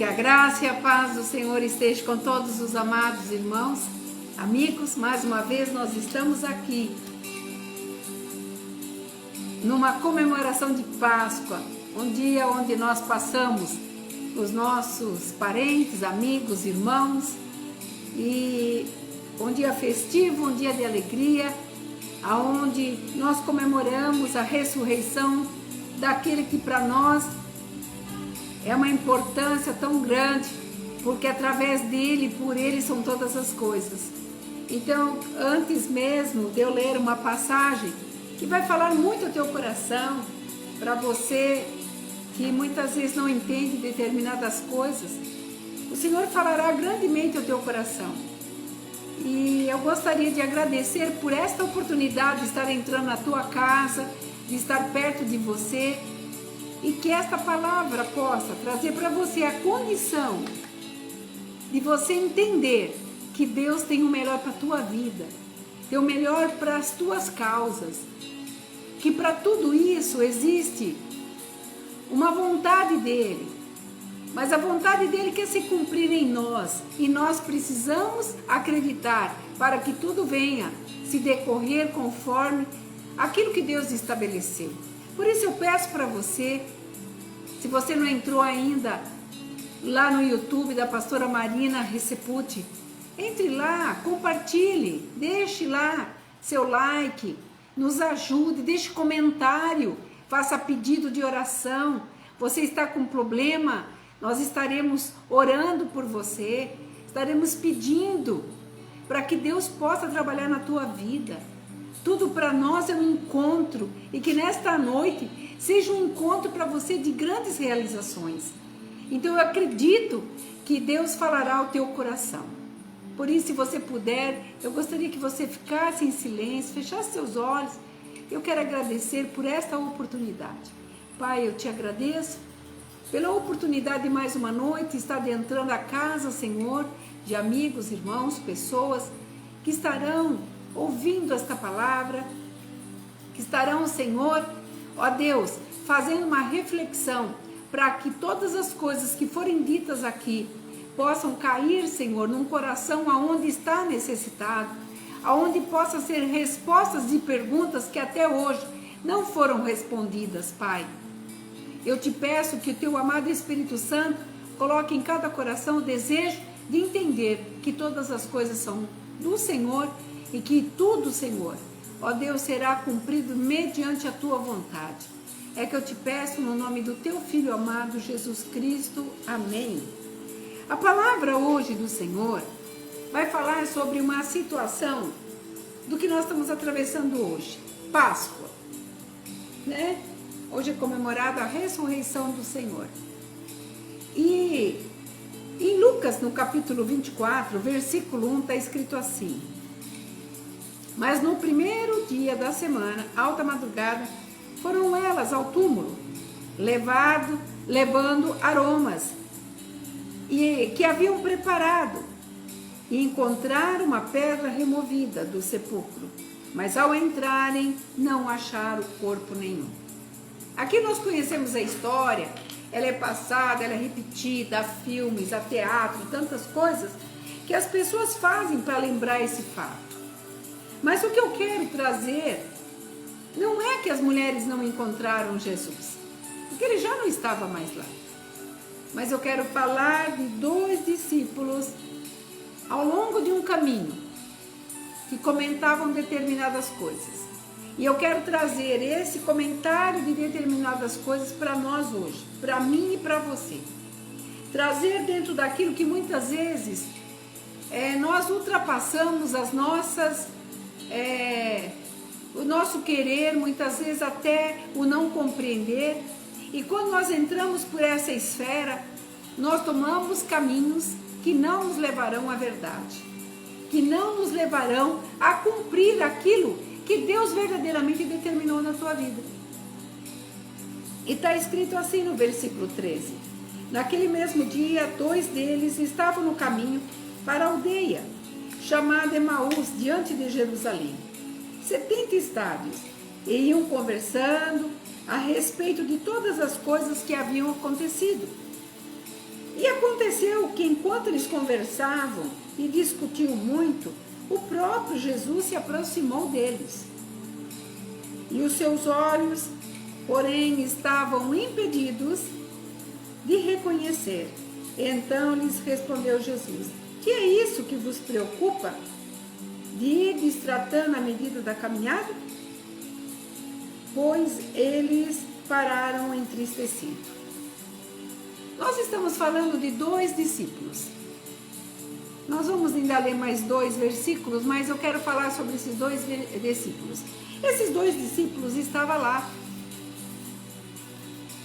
Que a graça e a paz do Senhor esteja com todos os amados irmãos, amigos. Mais uma vez nós estamos aqui numa comemoração de Páscoa, um dia onde nós passamos os nossos parentes, amigos, irmãos, e um dia festivo, um dia de alegria, aonde nós comemoramos a ressurreição daquele que para nós é uma importância tão grande, porque através dele, por ele são todas as coisas. Então, antes mesmo de eu ler uma passagem que vai falar muito ao teu coração, para você que muitas vezes não entende determinadas coisas, o Senhor falará grandemente ao teu coração. E eu gostaria de agradecer por esta oportunidade de estar entrando na tua casa, de estar perto de você, e que esta palavra possa trazer para você a condição de você entender que Deus tem o melhor para a tua vida, tem o melhor para as tuas causas, que para tudo isso existe uma vontade dele, mas a vontade dele quer se cumprir em nós, e nós precisamos acreditar para que tudo venha se decorrer conforme aquilo que Deus estabeleceu. Por isso eu peço para você, se você não entrou ainda lá no YouTube da pastora Marina Receputi, entre lá, compartilhe, deixe lá seu like, nos ajude, deixe comentário, faça pedido de oração. Você está com problema, nós estaremos orando por você, estaremos pedindo para que Deus possa trabalhar na tua vida. Tudo para nós é um encontro, e que nesta noite seja um encontro para você de grandes realizações. Então eu acredito que Deus falará ao teu coração. Por isso, se você puder, eu gostaria que você ficasse em silêncio, fechasse seus olhos. Eu quero agradecer por esta oportunidade. Pai, eu te agradeço pela oportunidade de mais uma noite estar adentrando a casa, Senhor, de amigos, irmãos, pessoas que estarão ouvindo esta palavra, que estarão, Senhor, ó Deus, fazendo uma reflexão para que todas as coisas que forem ditas aqui possam cair, Senhor, num coração aonde está necessitado, aonde possa ser respostas de perguntas que até hoje não foram respondidas, Pai. Eu te peço que o teu amado Espírito Santo coloque em cada coração o desejo de entender que todas as coisas são do Senhor e que tudo, Senhor, ó Deus, será cumprido mediante a tua vontade. É que eu te peço no nome do teu Filho amado, Jesus Cristo. Amém. A palavra hoje do Senhor vai falar sobre uma situação do que nós estamos atravessando hoje. Páscoa, né? Hoje é comemorada a ressurreição do Senhor. E em Lucas, no capítulo 24, versículo 1, está escrito assim: mas no primeiro dia da semana, alta madrugada, foram elas ao túmulo, levando aromas e que haviam preparado, e encontraram uma pedra removida do sepulcro, mas ao entrarem não acharam corpo nenhum. Aqui nós conhecemos a história, ela é passada, ela é repetida, há filmes, há teatro, tantas coisas que as pessoas fazem para lembrar esse fato. Mas o que eu quero trazer não é que as mulheres não encontraram Jesus, porque ele já não estava mais lá. Mas eu quero falar de dois discípulos ao longo de um caminho que comentavam determinadas coisas. E eu quero trazer esse comentário de determinadas coisas para nós hoje, para mim e para você. Trazer dentro daquilo que muitas vezes nós ultrapassamos as nossas... o nosso querer, muitas vezes até o não compreender, e quando nós entramos por essa esfera, nós tomamos caminhos que não nos levarão à verdade, que não nos levarão a cumprir aquilo que Deus verdadeiramente determinou na tua vida. E está escrito assim no versículo 13: naquele mesmo dia, 2 deles estavam no caminho para a aldeia chamada Emaús, diante de Jerusalém, 70 estádios, e iam conversando a respeito de todas as coisas que haviam acontecido. E aconteceu que enquanto eles conversavam e discutiam muito, o próprio Jesus se aproximou deles. E os seus olhos, porém, estavam impedidos de reconhecer. Então lhes respondeu Jesus: que é isso que vos preocupa? De ir destratando à medida da caminhada? Pois eles pararam entristecidos. Nós estamos falando de 2 discípulos. Nós vamos ainda ler mais 2 versículos, mas eu quero falar sobre esses 2 discípulos. Esses 2 discípulos estavam lá.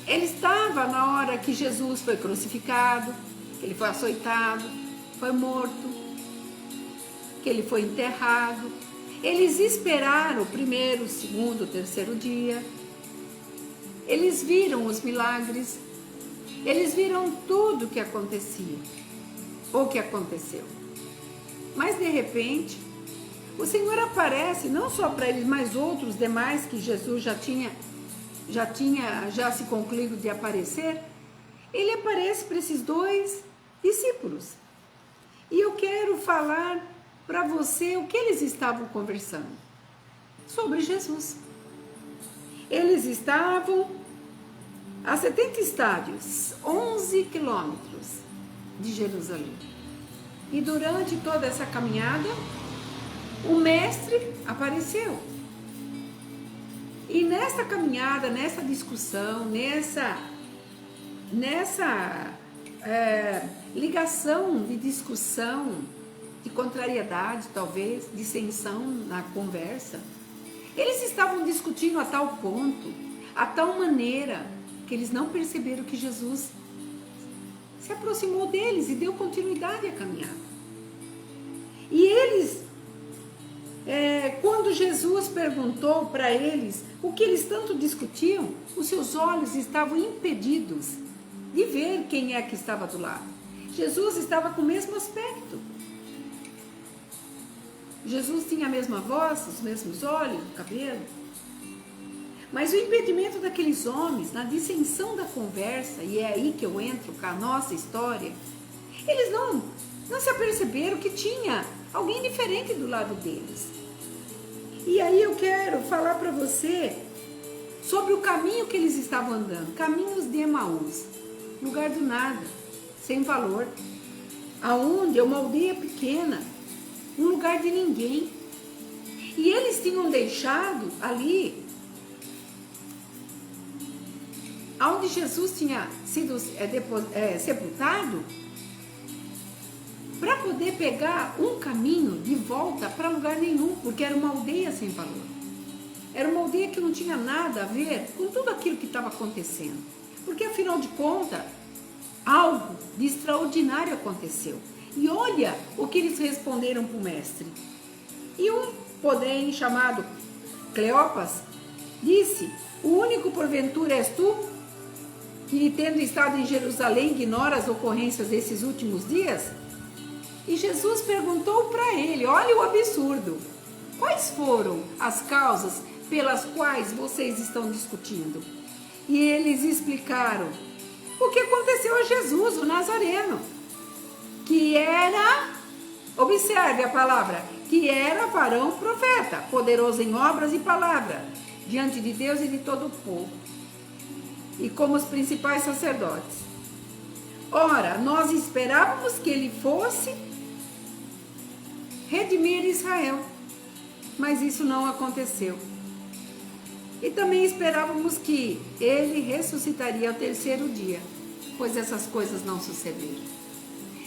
Ele estava na hora que Jesus foi crucificado, que ele foi açoitado, foi morto, que ele foi enterrado. Eles esperaram o 1º, o 2º, o 3º dia. Eles viram os milagres. Eles viram tudo o que acontecia, ou que aconteceu. Mas de repente, o Senhor aparece não só para eles, mas outros demais que Jesus já se concluído de aparecer. Ele aparece para esses 2 discípulos. E eu quero falar para você o que eles estavam conversando. Sobre Jesus. Eles estavam a 70 estádios, 11 quilômetros de Jerusalém. E durante toda essa caminhada, o mestre apareceu. E nessa caminhada, nessa discussão, nessa ligação de discussão, de contrariedade talvez, dissensão na conversa, eles estavam discutindo a tal ponto, a tal maneira, que eles não perceberam que Jesus se aproximou deles e deu continuidade à caminhada. E eles, quando Jesus perguntou para eles o que eles tanto discutiam, os seus olhos estavam impedidos de ver quem é que estava do lado. Jesus estava com o mesmo aspecto. Jesus tinha a mesma voz, os mesmos olhos, o cabelo. Mas o impedimento daqueles homens, na dissensão da conversa, e é aí que eu entro com a nossa história, eles não se aperceberam que tinha alguém diferente do lado deles. E aí eu quero falar para você sobre o caminho que eles estavam andando, caminhos de Emaús, lugar do nada, sem valor, aonde é uma aldeia pequena, um lugar de ninguém. E eles tinham deixado ali onde Jesus tinha sido sepultado, para poder pegar um caminho de volta para lugar nenhum, porque era uma aldeia sem valor. Era uma aldeia que não tinha nada a ver com tudo aquilo que estava acontecendo. Porque, afinal de contas, algo de extraordinário aconteceu. E olha o que eles responderam para o mestre. E um, porém, chamado Cleopas, disse: o único porventura és tu, que tendo estado em Jerusalém ignora as ocorrências desses últimos dias? E Jesus perguntou para ele, olha o absurdo, quais foram as causas pelas quais vocês estão discutindo? E eles explicaram o que aconteceu a Jesus, o Nazareno, que era, observe a palavra, que era varão profeta, poderoso em obras e palavra, diante de Deus e de todo o povo, e como os principais sacerdotes. Ora, nós esperávamos que ele fosse redimir Israel, mas isso não aconteceu. E também esperávamos que ele ressuscitaria ao 3º dia, pois essas coisas não sucederam.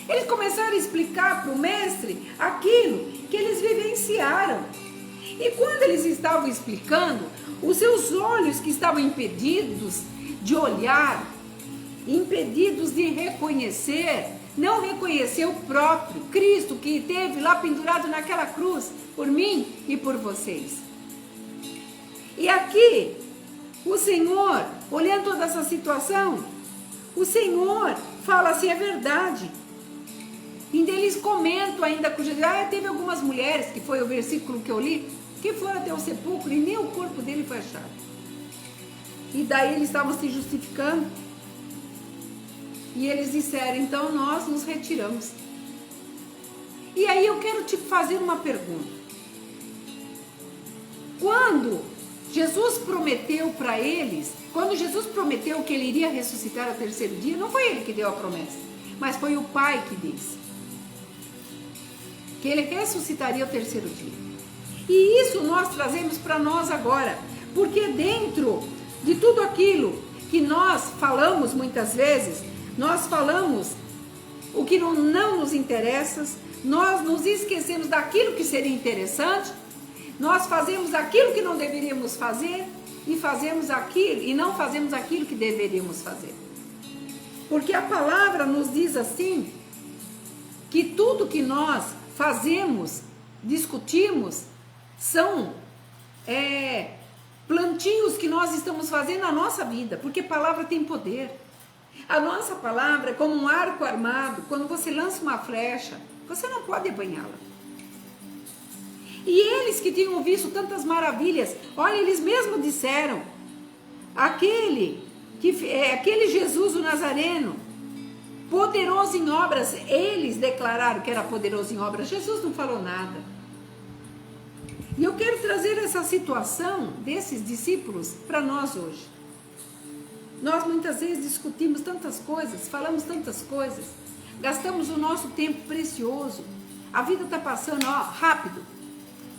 Eles começaram a explicar para o mestre aquilo que eles vivenciaram. E quando eles estavam explicando, os seus olhos que estavam impedidos de olhar, impedidos de reconhecer, não reconhecer o próprio Cristo que esteve lá pendurado naquela cruz por mim e por vocês. E aqui, o Senhor, olhando toda essa situação, o Senhor fala assim, é verdade. E eles comentam ainda com Jesus, teve algumas mulheres, que foi o versículo que eu li, que foram até o sepulcro e nem o corpo dele foi achado. E daí eles estavam se justificando. E eles disseram, então nós nos retiramos. E aí eu quero te fazer uma pergunta. Quando Jesus prometeu para eles, quando Jesus prometeu que ele iria ressuscitar ao terceiro dia, não foi ele que deu a promessa, mas foi o Pai que disse que ele ressuscitaria ao terceiro dia. E isso nós trazemos para nós agora, porque dentro de tudo aquilo que nós falamos muitas vezes, nós falamos o que não nos interessa, nós nos esquecemos daquilo que seria interessante, nós fazemos aquilo que não deveríamos fazer e fazemos aquilo e não fazemos aquilo que deveríamos fazer. Porque a palavra nos diz assim, que tudo que nós fazemos, discutimos, são plantios que nós estamos fazendo na nossa vida, porque a palavra tem poder. A nossa palavra é como um arco armado. Quando você lança uma flecha, você não pode apanhá-la. E eles que tinham visto tantas maravilhas, olha, eles mesmos disseram, aquele Jesus o Nazareno, poderoso em obras, eles declararam que era poderoso em obras, Jesus não falou nada. E eu quero trazer essa situação desses discípulos para nós hoje. Nós muitas vezes discutimos tantas coisas, falamos tantas coisas, gastamos o nosso tempo precioso, a vida está passando rápido,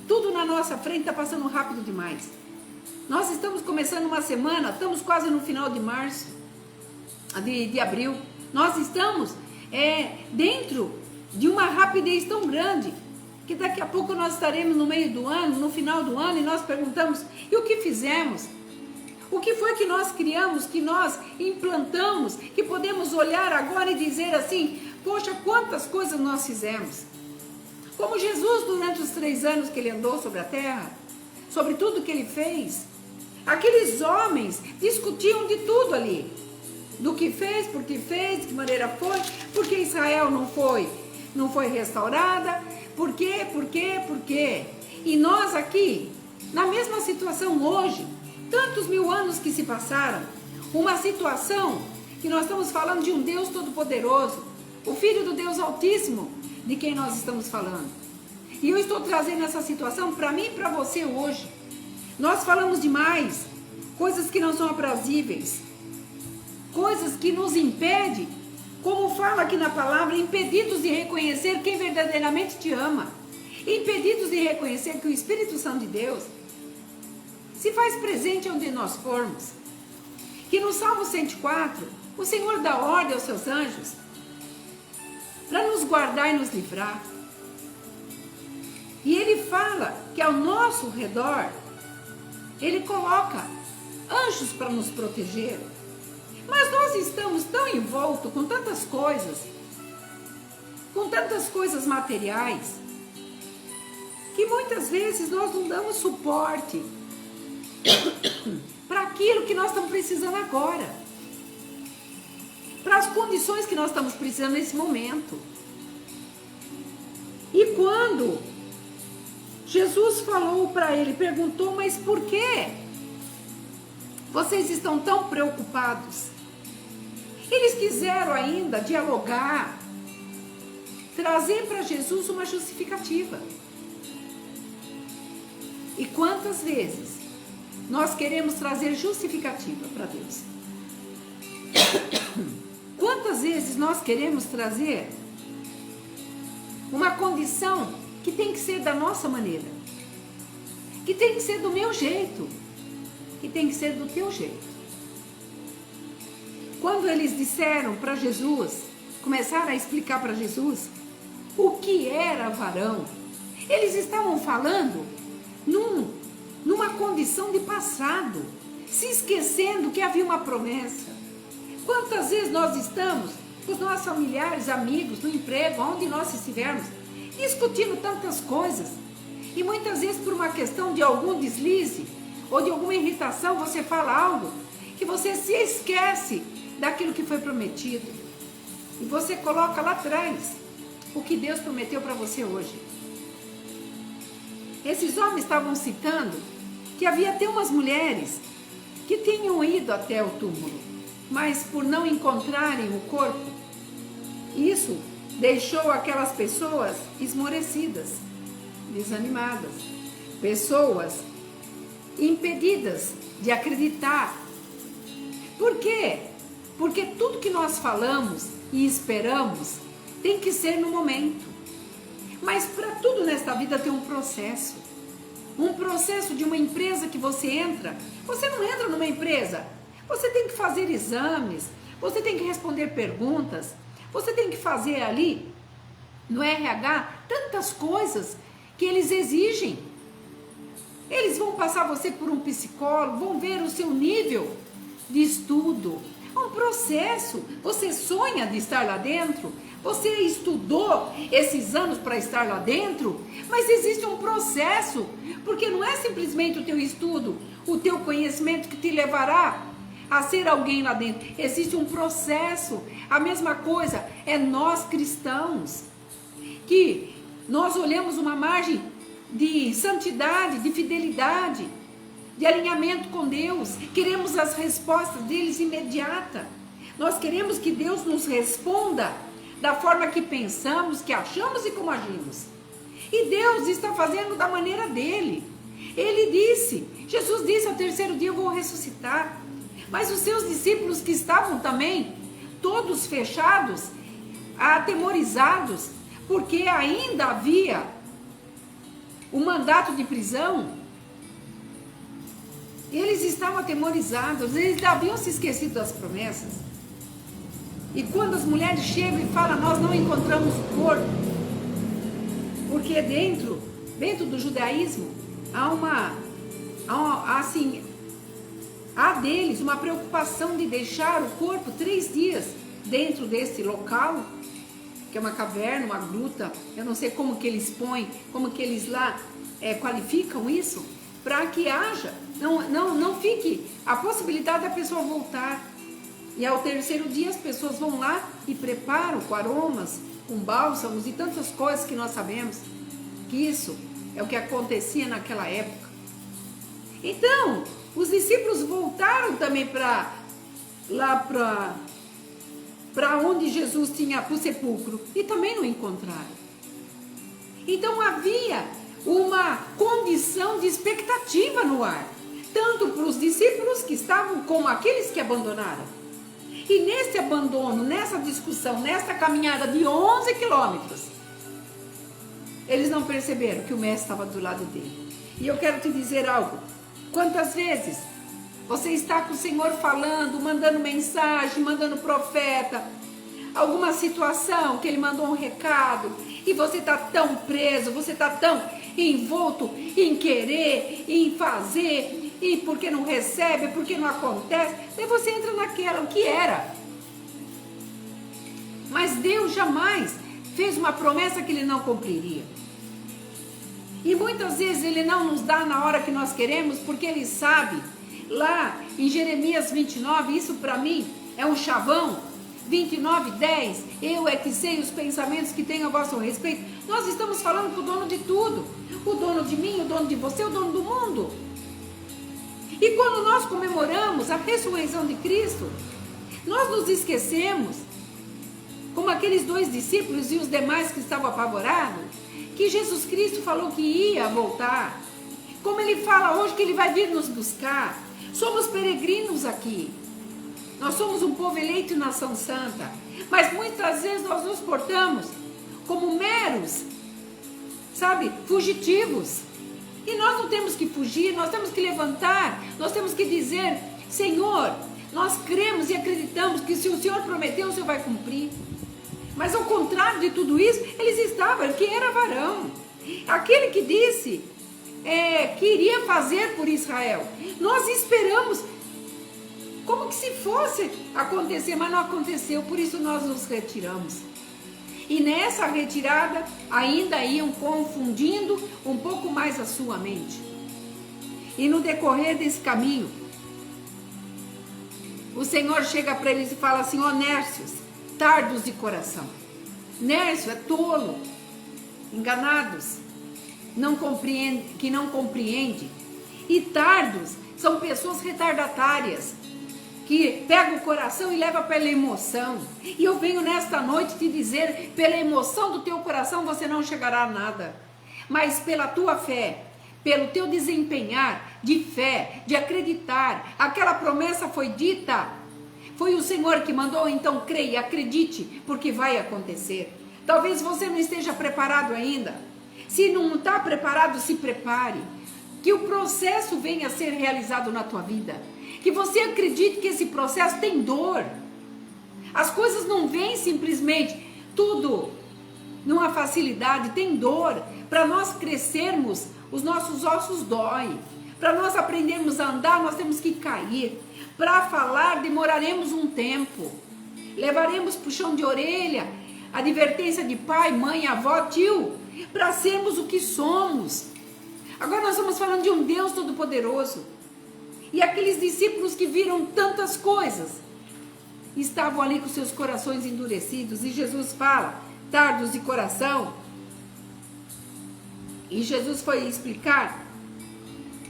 tudo na nossa frente está passando rápido demais. Nós estamos começando uma semana, estamos quase no final de março, de abril. Nós estamos dentro de uma rapidez tão grande, que daqui a pouco nós estaremos no meio do ano, no final do ano, e nós perguntamos, e o que fizemos? O que foi que nós criamos, que nós implantamos, que podemos olhar agora e dizer assim, poxa, quantas coisas nós fizemos? Como Jesus, durante os 3 anos que ele andou sobre a terra, sobre tudo que ele fez, aqueles homens discutiam de tudo ali, do que fez, por que fez, de que maneira foi, porque Israel não foi restaurada, por quê? E nós aqui, na mesma situação hoje, tantos 1000 anos que se passaram, uma situação que nós estamos falando de um Deus Todo-Poderoso, o Filho do Deus Altíssimo, de quem nós estamos falando. E eu estou trazendo essa situação para mim e para você hoje. Nós falamos demais, coisas que não são aprazíveis, coisas que nos impedem, como fala aqui na palavra, impedidos de reconhecer quem verdadeiramente te ama, impedidos de reconhecer que o Espírito Santo de Deus se faz presente onde nós formos. Que no Salmo 104, o Senhor dá ordem aos seus anjos para nos guardar e nos livrar. E ele fala que ao nosso redor, ele coloca anjos para nos proteger. Mas nós estamos tão envoltos com tantas coisas materiais, que muitas vezes nós não damos suporte para aquilo que nós estamos precisando agora, para as condições que nós estamos precisando nesse momento. E quando Jesus falou para ele, perguntou, mas por que vocês estão tão preocupados? Eles quiseram ainda dialogar, trazer para Jesus uma justificativa. E quantas vezes nós queremos trazer justificativa para Deus? Quantas vezes nós queremos trazer uma condição que tem que ser da nossa maneira, que tem que ser do meu jeito, que tem que ser do teu jeito. Quando eles disseram para Jesus, começaram a explicar para Jesus o que era varão, eles estavam falando numa condição de passado, se esquecendo que havia uma promessa. Quantas vezes nós estamos com os nossos familiares, amigos, no emprego, onde nós estivermos, discutindo tantas coisas, e muitas vezes por uma questão de algum deslize ou de alguma irritação, você fala algo que você se esquece daquilo que foi prometido, e você coloca lá atrás o que Deus prometeu para você hoje. Esses homens estavam citando que havia até umas mulheres que tinham ido até o túmulo, mas por não encontrarem o corpo, isso deixou aquelas pessoas esmorecidas, desanimadas, pessoas impedidas de acreditar. Por quê? Porque tudo que nós falamos e esperamos tem que ser no momento. Mas para tudo nesta vida tem um processo. Um processo de uma empresa que você entra. Você não entra numa empresa. Você tem que fazer exames. Você tem que responder perguntas. Você tem que fazer ali, no RH, tantas coisas que eles exigem. Eles vão passar você por um psicólogo, vão ver o seu nível de estudo. É um processo. Você sonha de estar lá dentro? Você estudou esses anos para estar lá dentro? Mas existe um processo, porque não é simplesmente o teu estudo, o teu conhecimento que te levará a ser alguém lá dentro. Existe um processo. A mesma coisa é nós cristãos, que nós olhamos uma margem de santidade, de fidelidade, de alinhamento com Deus. Queremos as respostas deles imediata. Nós queremos que Deus nos responda da forma que pensamos, que achamos e como agimos. E Deus está fazendo da maneira dele. Ele disse, Jesus disse, ao terceiro dia eu vou ressuscitar. Mas os seus discípulos que estavam também, todos fechados, atemorizados, porque ainda havia o mandato de prisão, eles estavam atemorizados, eles haviam se esquecido das promessas. E quando as mulheres chegam e falam, nós não encontramos o corpo, porque dentro do judaísmo há deles uma preocupação de deixar o corpo 3 dias dentro desse local, que é uma caverna, uma gruta. Eu não sei como que eles põem, como que eles lá qualificam isso, para que haja, não fique a possibilidade da pessoa voltar. E ao terceiro dia as pessoas vão lá e preparam com aromas, com bálsamos e tantas coisas que nós sabemos que isso é o que acontecia naquela época. Então, os discípulos voltaram também para onde Jesus tinha para o sepulcro e também não encontraram. Então havia uma condição de expectativa no ar, tanto para os discípulos que estavam como aqueles que abandonaram. E nesse abandono, nessa discussão, nessa caminhada de 11 quilômetros, eles não perceberam que o mestre estava do lado dele. E eu quero te dizer algo. Quantas vezes você está com o Senhor falando, mandando mensagem, mandando profeta, alguma situação que Ele mandou um recado, e você está tão preso, você está tão envolto em querer, em fazer, e porque não recebe, porque não acontece, daí você entra naquela, o que era. Mas Deus jamais fez uma promessa que Ele não cumpriria. E muitas vezes Ele não nos dá na hora que nós queremos, porque Ele sabe, lá em Jeremias 29, isso para mim é um chavão, 29:10, eu é que sei os pensamentos que tenho a vosso respeito. Nós estamos falando para o dono de tudo, o dono de mim, o dono de você, o dono do mundo. E quando nós comemoramos a ressurreição de Cristo, nós nos esquecemos, como aqueles 2 discípulos e os demais que estavam apavorados, que Jesus Cristo falou que ia voltar. Como Ele fala hoje que Ele vai vir nos buscar. Somos peregrinos aqui. Nós somos um povo eleito e nação santa. Mas muitas vezes nós nos portamos como meros, fugitivos. E nós não temos que fugir, nós temos que levantar, nós temos que dizer, Senhor, nós cremos e acreditamos que se o Senhor prometeu, o Senhor vai cumprir. Mas ao contrário de tudo isso, eles estavam, quem era varão? Aquele que disse que iria fazer por Israel. Nós esperamos como que se fosse acontecer, mas não aconteceu, por isso nós nos retiramos. E nessa retirada ainda iam confundindo um pouco mais a sua mente. E no decorrer desse caminho, o Senhor chega para eles e fala assim, ó nércios, tardos de coração. Nércio é tolo, enganados, que não compreende. E tardos são pessoas retardatárias, que pega o coração e leva pela emoção. E eu venho nesta noite te dizer, pela emoção do teu coração você não chegará a nada, mas pela tua fé, pelo teu desempenhar de fé, de acreditar, aquela promessa foi dita, foi o Senhor que mandou, então creia, acredite, porque vai acontecer. Talvez você não esteja preparado ainda. Se não está preparado, se prepare. Que o processo venha a ser realizado na tua vida. Que você acredite que esse processo tem dor. As coisas não vêm simplesmente tudo numa facilidade, tem dor. Para nós crescermos, os nossos ossos doem. Para nós aprendermos a andar, nós temos que cair. Para falar, demoraremos um tempo. Levaremos puxão de orelha, advertência de pai, mãe, avó, tio, para sermos o que somos. Agora nós estamos falando de um Deus Todo-Poderoso. E aqueles discípulos que viram tantas coisas, estavam ali com seus corações endurecidos. E Jesus fala, tardos de coração. E Jesus foi explicar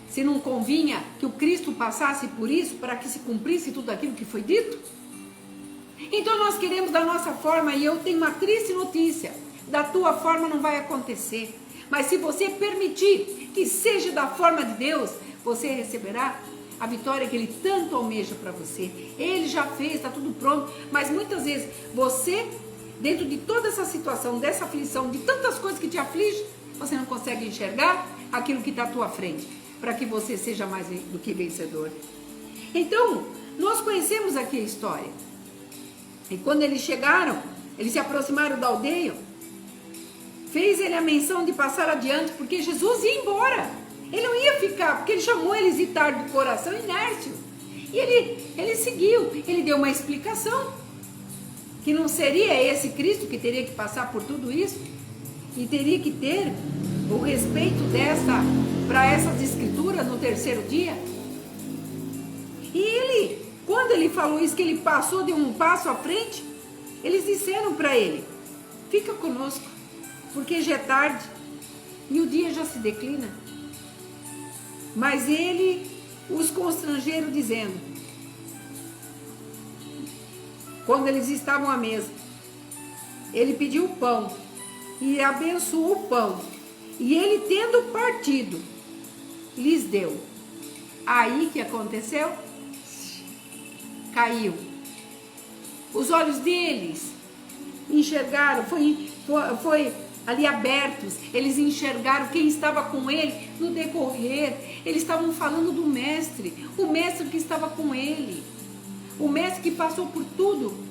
se não convinha que o Cristo passasse por isso, para que se cumprisse tudo aquilo que foi dito. Então nós queremos da nossa forma, e eu tenho uma triste notícia, da tua forma não vai acontecer. Mas se você permitir que seja da forma de Deus, você receberá a vitória que Ele tanto almeja para você. Ele já fez, está tudo pronto, mas muitas vezes você, dentro de toda essa situação, dessa aflição, de tantas coisas que te afligem, você não consegue enxergar aquilo que está à tua frente, para que você seja mais do que vencedor. Então, nós conhecemos aqui a história. E quando eles chegaram, eles se aproximaram da aldeia, fez ele a menção de passar adiante, porque Jesus ia embora. Ele não ia ficar, porque ele chamou eles de tarde do coração inércio. E ele seguiu, ele deu uma explicação, que não seria esse Cristo que teria que passar por tudo isso, e teria que ter o respeito para essas escrituras no terceiro dia. E ele, quando ele falou isso, que ele passou de um passo à frente, eles disseram para ele, fica conosco, porque já é tarde e o dia já se declina. Mas ele os constrangeram dizendo, quando eles estavam à mesa, ele pediu o pão e abençoou o pão, e ele tendo partido, lhes deu. Aí que aconteceu? Caiu. Os olhos deles enxergaram, foi ali abertos, eles enxergaram quem estava com ele no decorrer. Eles estavam falando do mestre, o mestre que estava com ele, o mestre que passou por tudo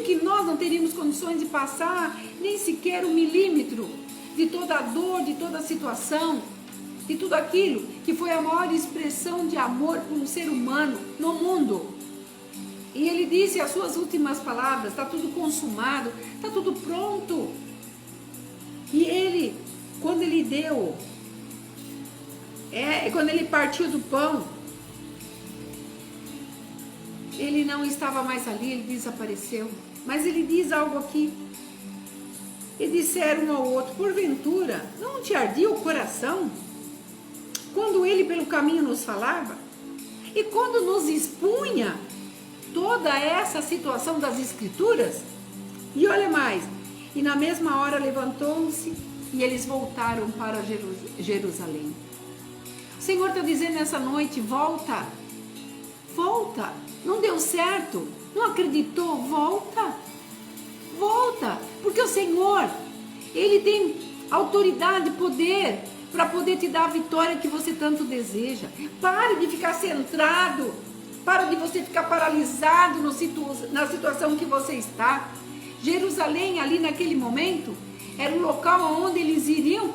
que nós não teríamos condições de passar, nem sequer 1 milímetro de toda a dor, de toda a situação, de tudo aquilo que foi a maior expressão de amor por um ser humano no mundo. E ele disse as suas últimas palavras, está tudo consumado, está tudo pronto. E ele, quando ele deu, quando ele partiu do pão, ele não estava mais ali, ele desapareceu. Mas ele diz algo aqui. E disseram um ao outro, porventura, não te ardia o coração? Quando ele pelo caminho nos falava? E quando nos expunha toda essa situação das escrituras? E olha mais, e na mesma hora levantou-se e eles voltaram para Jerusalém. O Senhor está dizendo nessa noite, volta, não deu certo, não acreditou, volta, porque o Senhor, Ele tem autoridade e poder para poder te dar a vitória que você tanto deseja. Pare de ficar centrado, para de você ficar paralisado na situação que você está. Jerusalém, ali naquele momento, era um local onde eles iriam,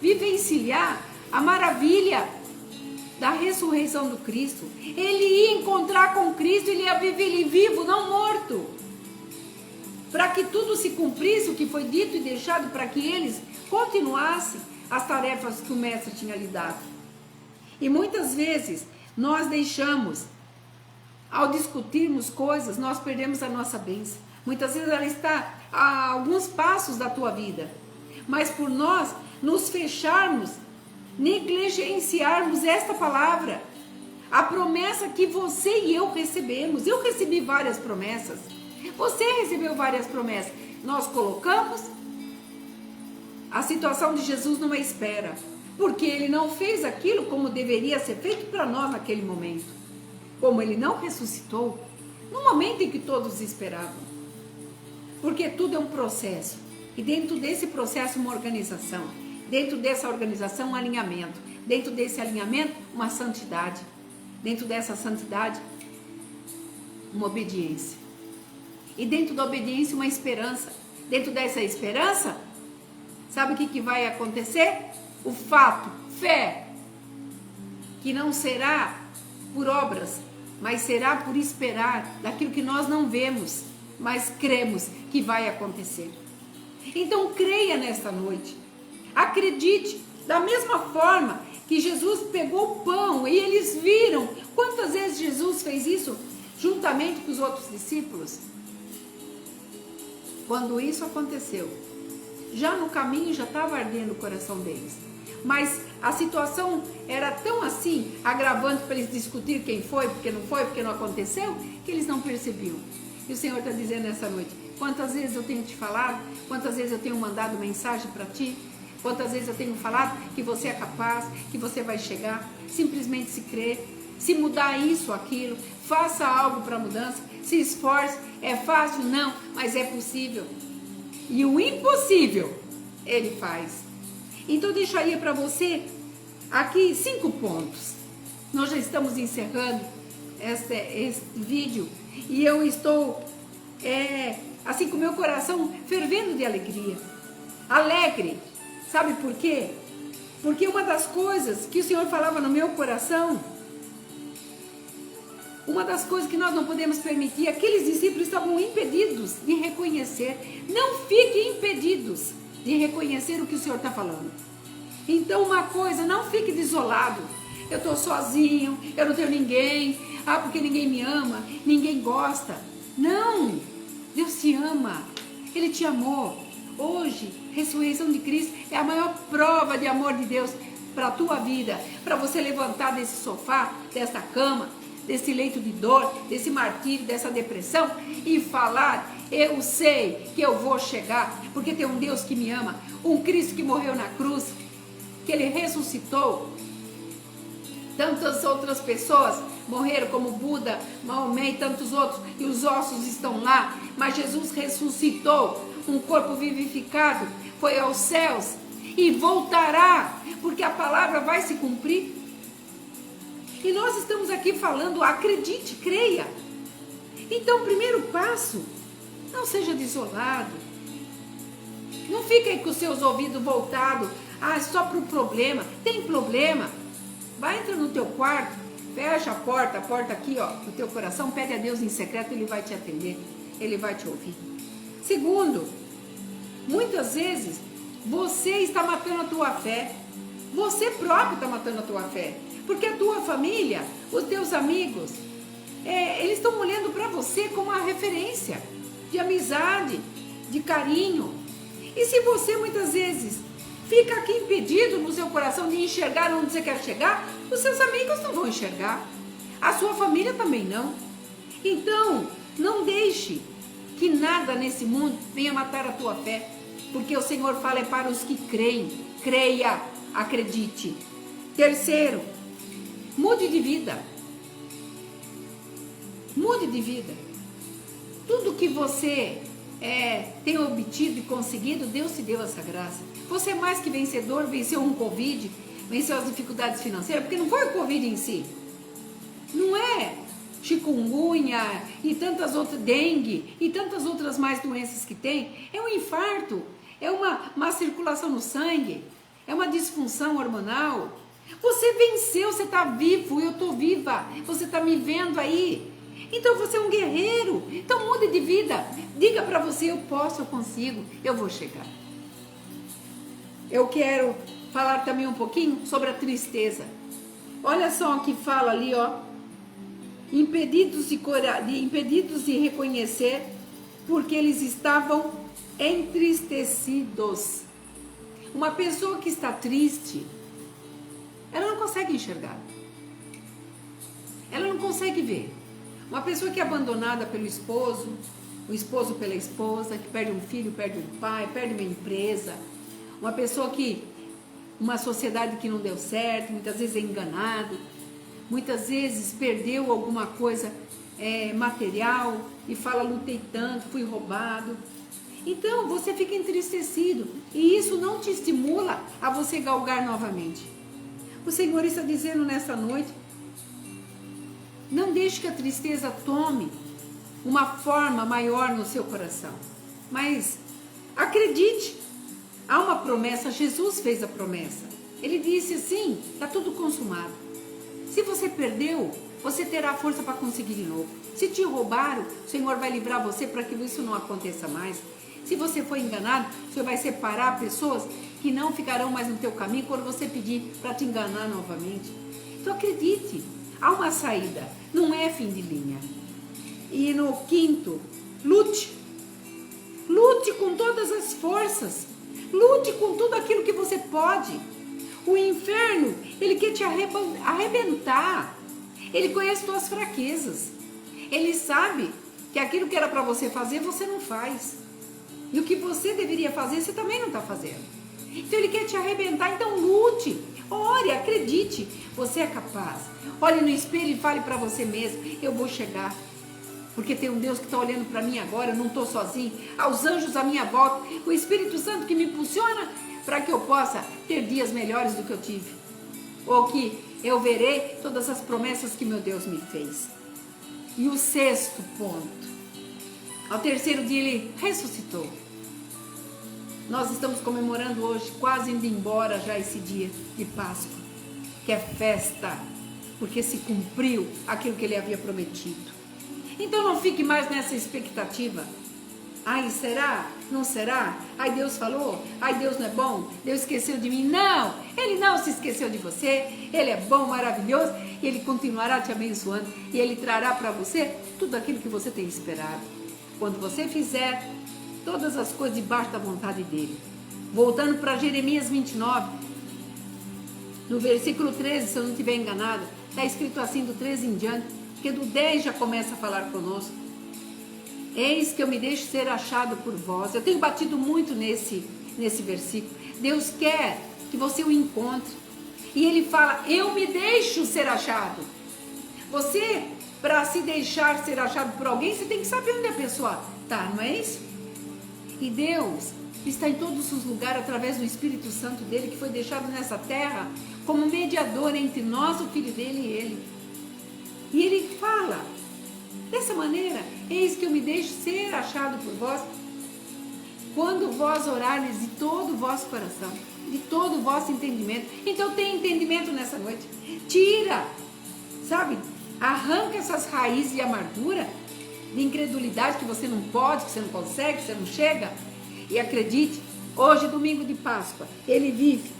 vivenciar a maravilha da ressurreição do Cristo. Ele ia encontrar com Cristo, ele ia viver ele vivo, não morto. Para que tudo se cumprisse, o que foi dito e deixado, para que eles continuassem as tarefas que o Mestre tinha lhe dado. E muitas vezes nós deixamos, ao discutirmos coisas, nós perdemos a nossa bênção. Muitas vezes ela está a alguns passos da tua vida, mas por nós nos fecharmos, negligenciarmos esta palavra, A promessa que você e eu recebemos. Eu recebi várias promessas. Você recebeu várias promessas. Nós colocamos a situação de Jesus numa espera. Porque ele não fez aquilo como deveria ser feito para nós naquele momento. Como ele não ressuscitou no momento em que todos esperavam. Porque tudo é um processo. E dentro desse processo uma organização. Dentro dessa organização um alinhamento. Dentro desse alinhamento uma santidade. Dentro dessa santidade uma obediência. E dentro da obediência uma esperança. Dentro dessa esperança, sabe o que vai acontecer? O fato, fé, que não será por obras, mas será por esperar daquilo que nós não vemos, mas cremos que vai acontecer. Então creia nesta noite, acredite, da mesma forma que Jesus pegou o pão e eles viram. Quantas vezes Jesus fez isso juntamente com os outros discípulos? Quando isso aconteceu, já no caminho já estava ardendo o coração deles. Mas a situação era tão assim, agravante para eles discutir quem foi, porque não aconteceu, que eles não percebiam. E o Senhor está dizendo nessa noite, quantas vezes eu tenho te falado, quantas vezes eu tenho mandado mensagem para ti, quantas vezes eu tenho falado que você é capaz, que você vai chegar, simplesmente se crer, se mudar isso, aquilo, faça algo para mudança, se esforce, é fácil? Não, mas é possível. E o impossível, Ele faz. Então deixaria para você aqui 5 pontos. Nós já estamos encerrando este vídeo e eu estou assim com o meu coração fervendo de alegria. Alegre, sabe por quê? Porque uma das coisas que o Senhor falava no meu coração, uma das coisas que nós não podemos permitir, aqueles discípulos estavam impedidos de reconhecer. Não fiquem impedidos de reconhecer o que o Senhor está falando. Então uma coisa, não fique desolado. Eu estou sozinho, eu não tenho ninguém. Porque ninguém me ama, ninguém gosta. Não, Deus te ama, Ele te amou. Hoje, ressurreição de Cristo é a maior prova de amor de Deus para a tua vida. Para você levantar desse sofá, dessa cama, desse leito de dor, desse martírio, dessa depressão e falar, eu sei que eu vou chegar, porque tem um Deus que me ama, um Cristo que morreu na cruz, que Ele ressuscitou. Tantas outras pessoas morreram como Buda, Maomé e tantos outros, e os ossos estão lá, mas Jesus ressuscitou, um corpo vivificado, foi aos céus e voltará, porque a palavra vai se cumprir. E nós estamos aqui falando, acredite, creia. Então, o primeiro passo, não seja desolado. Não fique aí com os seus ouvidos voltados, só para o problema. Tem problema? Vai, entra no teu quarto, fecha a porta aqui, ó, no teu coração, pede a Deus em secreto, Ele vai te atender, Ele vai te ouvir. Segundo, muitas vezes, você está matando a tua fé. Você próprio está matando a tua fé. Porque a tua família, os teus amigos, eles estão olhando para você como uma referência de amizade, de carinho. E se você muitas vezes fica aqui impedido no seu coração de enxergar onde você quer chegar, os seus amigos não vão enxergar. A sua família também não. Então, não deixe que nada nesse mundo venha matar a tua fé. Porque o Senhor fala é para os que creem. Creia, acredite. Terceiro, mude de vida. Mude de vida. Tudo que você tem obtido e conseguido, Deus te deu essa graça. Você é mais que vencedor, venceu um Covid, venceu as dificuldades financeiras, porque não foi o Covid em si. Não é chikungunya e tantas outras, dengue e tantas outras mais doenças que tem. É um infarto, é uma má circulação no sangue, é uma disfunção hormonal. Você venceu, você está vivo, eu estou viva, você está me vendo aí. Então você é um guerreiro. Então mude de vida. Diga para você, eu posso, eu consigo, eu vou chegar. Eu quero falar também um pouquinho sobre a tristeza. Olha só o que fala ali, ó. Impedidos de reconhecer, porque eles estavam entristecidos. Uma pessoa que está triste, ela não consegue enxergar. Ela não consegue ver. Uma pessoa que é abandonada pelo esposo, o esposo pela esposa, que perde um filho, perde um pai, perde uma empresa. Uma pessoa que, uma sociedade que não deu certo, muitas vezes é enganado, muitas vezes perdeu alguma coisa material e fala, lutei tanto, fui roubado. Então você fica entristecido e isso não te estimula a você galgar novamente. O Senhor está dizendo nessa noite, não deixe que a tristeza tome uma forma maior no seu coração, mas acredite, há uma promessa, Jesus fez a promessa, ele disse assim, está tudo consumado. Se você perdeu, você terá força para conseguir de novo. Se te roubaram, o Senhor vai livrar você para que isso não aconteça mais. Se você foi enganado, o Senhor vai separar pessoas que não ficarão mais no teu caminho quando você pedir para te enganar novamente. Então acredite, há uma saída, não é fim de linha. E no quinto, lute. Lute com todas as forças. Lute com tudo aquilo que você pode. O inferno, ele quer te arrebentar. Ele conhece tuas fraquezas. Ele sabe que aquilo que era para você fazer, você não faz. E o que você deveria fazer, você também não está fazendo. Então ele quer te arrebentar, então lute. Ore, acredite, você é capaz. Olhe no espelho e fale para você mesmo, eu vou chegar. Porque tem um Deus que está olhando para mim agora, eu não estou sozinho. Há os anjos à minha volta, o Espírito Santo que me impulsiona para que eu possa ter dias melhores do que eu tive. Ou que eu verei todas as promessas que meu Deus me fez. E o sexto ponto. Ao terceiro dia ele ressuscitou. Nós estamos comemorando hoje, quase indo embora já esse dia de Páscoa, que é festa, porque se cumpriu aquilo que ele havia prometido. Então não fique mais nessa expectativa. Ai, será? Não será? Ai, Deus falou? Ai, Deus não é bom? Deus esqueceu de mim? Não! Ele não se esqueceu de você. Ele é bom, maravilhoso. E Ele continuará te abençoando. E Ele trará para você tudo aquilo que você tem esperado. Quando você fizer todas as coisas debaixo da vontade dEle. Voltando para Jeremias 29, no versículo 13, se eu não estiver enganado, está escrito assim do 13 em diante, porque do 10 já começa a falar conosco. Eis que eu me deixo ser achado por vós. Eu tenho batido muito nesse versículo. Deus quer que você o encontre. E Ele fala, eu me deixo ser achado. Você, para se deixar ser achado por alguém, você tem que saber onde a pessoa está, não é isso? E Deus está em todos os lugares através do Espírito Santo dEle, que foi deixado nessa terra como mediador entre nós, o Filho dEle e Ele. E Ele fala, dessa maneira, eis que eu me deixo ser achado por vós, quando vós orardes de todo o vosso coração, de todo o vosso entendimento. Então tem entendimento nessa noite. Tira, sabe, arranca essas raízes de amargura, de incredulidade, que você não pode, que você não consegue, que você não chega. E acredite, hoje, domingo de Páscoa, Ele vive.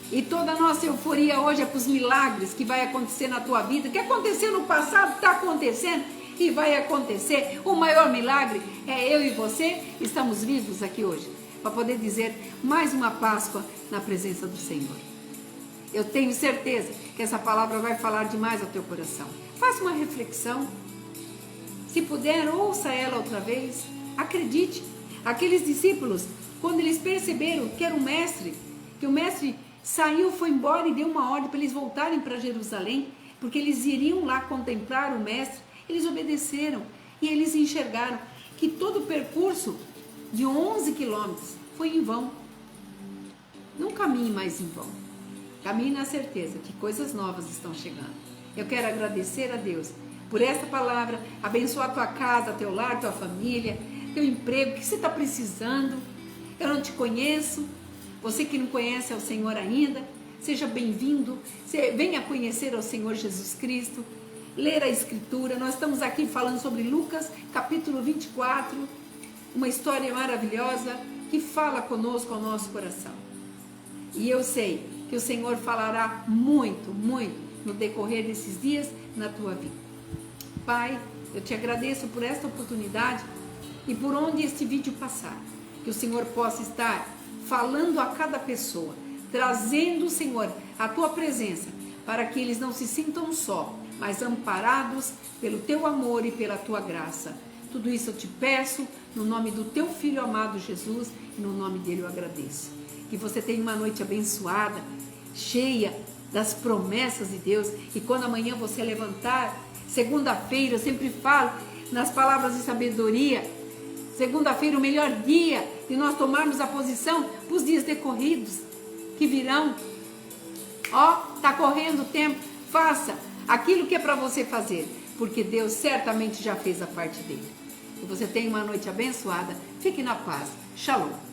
E toda a nossa euforia hoje é para os milagres que vai acontecer na tua vida. O que aconteceu no passado está acontecendo e vai acontecer. O maior milagre é eu e você estamos vivos aqui hoje, para poder dizer mais uma Páscoa na presença do Senhor. Eu tenho certeza que essa palavra vai falar demais ao teu coração. Faça uma reflexão. Se puder, ouça ela outra vez. Acredite, aqueles discípulos, quando eles perceberam que era o mestre, que o mestre saiu, foi embora e deu uma ordem para eles voltarem para Jerusalém, porque eles iriam lá contemplar o mestre, eles obedeceram e eles enxergaram que todo o percurso de 11 quilômetros foi em vão. Não caminhe mais em vão. Caminhe na certeza que coisas novas estão chegando. Eu quero agradecer a Deus por esta palavra, abençoar a tua casa, teu lar, tua família, teu emprego, o que você está precisando. Eu não te conheço. Você que não conhece ao Senhor ainda, seja bem-vindo, venha conhecer ao Senhor Jesus Cristo, ler a Escritura. Nós estamos aqui falando sobre Lucas, capítulo 24, uma história maravilhosa que fala conosco ao nosso coração. E eu sei que o Senhor falará muito, muito no decorrer desses dias na tua vida. Pai, eu te agradeço por esta oportunidade e por onde este vídeo passar, que o Senhor possa estar falando a cada pessoa, trazendo, Senhor, a tua presença, para que eles não se sintam só, mas amparados pelo teu amor e pela tua graça. Tudo isso eu te peço no nome do teu Filho amado Jesus, e no nome dele eu agradeço. Que você tenha uma noite abençoada, cheia das promessas de Deus, e quando amanhã você levantar, segunda-feira, eu sempre falo nas palavras de sabedoria, segunda-feira o melhor dia de nós tomarmos a posição para os dias decorridos que virão. Está correndo o tempo, faça aquilo que é para você fazer, porque Deus certamente já fez a parte dele. Que você tenha uma noite abençoada, fique na paz. Shalom.